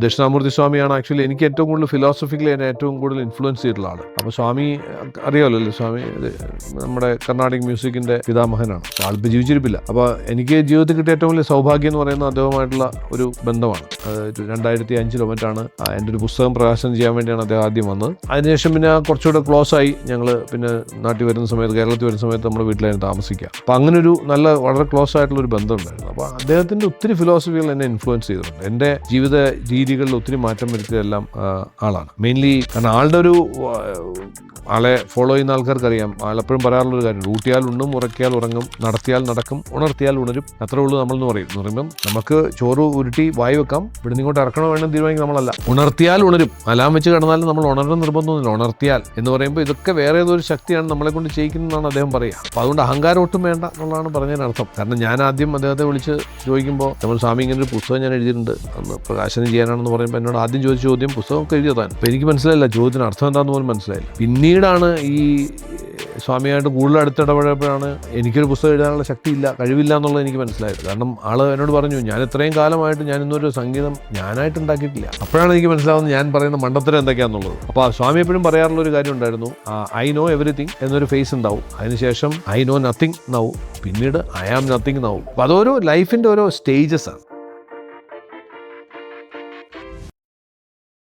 Dakshinamurthy സ്വാമിയാണ് actually എനിക്ക് ഏറ്റവും കൂടുതൽ ഫിലോസഫിക്കലി എന്നെ ഏറ്റവും കൂടുതൽ ഇൻഫ്ലുവൻസ് ചെയ്തിട്ടുള്ള ആൾ. അപ്പോൾ സ്വാമി അറിയാമല്ലോ, സ്വാമി നമ്മുടെ കർണാടിക് മ്യൂസിക്കിൻ്റെ പിതാമഹനാണ്. ആളിപ്പോൾ ജീവിച്ചിരിപ്പില്ല. അപ്പോൾ എനിക്ക് ജീവിതത്തിൽ കിട്ടിയ ഏറ്റവും വലിയ സൗഭാഗ്യം എന്ന് പറയുന്നത് അദ്ദേഹമായിട്ടുള്ള ഒരു ബന്ധമാണ്. 2005 മറ്റാണ് എൻ്റെ ഒരു പുസ്തകം പ്രകാശനം ചെയ്യാൻ വേണ്ടിയാണ് അദ്ദേഹം ആദ്യം വന്നത്. അതിനുശേഷം പിന്നെ കുറച്ചുകൂടെ ക്ലോസ് ആയി ഞങ്ങൾ. പിന്നെ നാട്ടിൽ വരുന്ന സമയത്ത്, കേരളത്തിൽ വരുന്ന സമയത്ത് നമ്മുടെ വീട്ടിലായിരുന്നു താമസിക്കുക. അപ്പോൾ അങ്ങനെ ഒരു വളരെ ക്ലോസ് ആയിട്ടുള്ള ഒരു ബന്ധം ഉണ്ടായിരുന്നു. അപ്പോൾ അദ്ദേഹത്തിൻ്റെ ഒത്തിരി ഫിലോസഫികൾ എന്നെ ഇൻഫ്ലുവൻസ് ചെയ്തിട്ടുണ്ട്. എൻ്റെ ജീവിത രീതികളിൽ ഒത്തിരി മാറ്റം വരുത്തിയതെല്ലാം ആളാണ്. മെയിൻലി കാരണം ആളെ ഫോളോ ചെയ്യുന്ന ആൾക്കാർക്കറിയാം. ആളെപ്പോഴും പറയാറുള്ളൊരു കാര്യം, ഊട്ടിയാൽ ഉണ്ണും, ഉറക്കിയാൽ ഉറങ്ങും, നടത്തിയാൽ നടക്കും, ഉണർത്തിയാൽ ഉണരും, അത്രേ ഉള്ളൂ നമ്മളെന്ന് പറയും. എന്ന് പറയുമ്പം നമുക്ക് ചോറ് ഉരുട്ടി വായി വെക്കാം, ഇവിടെ ഇങ്ങോട്ട് ഇറക്കണോ വേണം തീരുമാനിക്കും നമ്മളല്ല. ഉണർത്തിയാൽ ഉണരും. അലാം വെച്ച് കിടന്നാലും നമ്മൾ ഉണരണം നിർബന്ധമൊന്നുമില്ല. ഉണർത്തിയാൽ എന്ന് പറയുമ്പോൾ ഇതൊക്കെ വേറെ ഏതൊരു ശക്തിയാണ് നമ്മളെ കൊണ്ട് ചെയ്യിക്കുന്നതെന്നാണ് അദ്ദേഹം പറയുക. അപ്പോൾ അതുകൊണ്ട് അഹങ്കാരം ഒട്ടും വേണ്ട എന്നുള്ളതാണ് പറഞ്ഞതിനർത്ഥം. കാരണം ഞാൻ ആദ്യം അദ്ദേഹത്തെ വിളിച്ച് ചോദിക്കുമ്പോൾ, നമ്മൾ സ്വാമി ഇങ്ങനെ ഒരു പുസ്തകം ഞാൻ എഴുതിയിട്ടുണ്ട്, അന്ന് പ്രകാശനം ചെയ്യാനാണെന്ന് പറയുമ്പോൾ എന്നോട് ആദ്യം ചോദിച്ച ചോദ്യം പുസ്തകമൊക്കെ എഴുതിയതാണ്. അപ്പോൾ എനിക്ക് മനസ്സിലായില്ല ചോദ്യത്തിന് അർത്ഥം എന്താണെന്ന് പോലും മനസ്സിലായില്ല. പിന്നീടാണ് ഈ സ്വാമിയായിട്ട് കൂടുതൽ അടുത്തിടപെടുമ്പോഴാണ് എനിക്കൊരു പുസ്തകം എഴുതാനുള്ള ശക്തിയില്ല, കഴിവില്ല എന്നുള്ളത് എനിക്ക് മനസ്സിലായത്. കാരണം ആൾ എന്നോട് പറഞ്ഞു, ഞാൻ ഇത്രയും കാലമായിട്ട് ഞാൻ ഇന്നൊരു സംഗീതം ഞാനായിട്ട് ഉണ്ടാക്കിയിട്ടില്ല. അപ്പോഴാണ് എനിക്ക് മനസ്സിലാവുന്നത് ഞാൻ പറയുന്ന മണ്ടത്തരം എന്തൊക്കെയാണെന്നുള്ളത്. അപ്പോൾ ആ സ്വാമി എപ്പോഴും പറയാറുള്ളൊരു കാര്യം ഉണ്ടായിരുന്നു, ഐ നോ എവറിത്തിങ് എന്നൊരു ഫേസ് ഉണ്ടാവും, അതിനുശേഷം ഐ നോ നത്തിങ് നൗ, പിന്നീട് ഐ ആം നത്തിങ് നൗ. അപ്പോൾ അതൊരു ലൈഫിൻ്റെ ഓരോ സ്റ്റേജസ് ആണ്.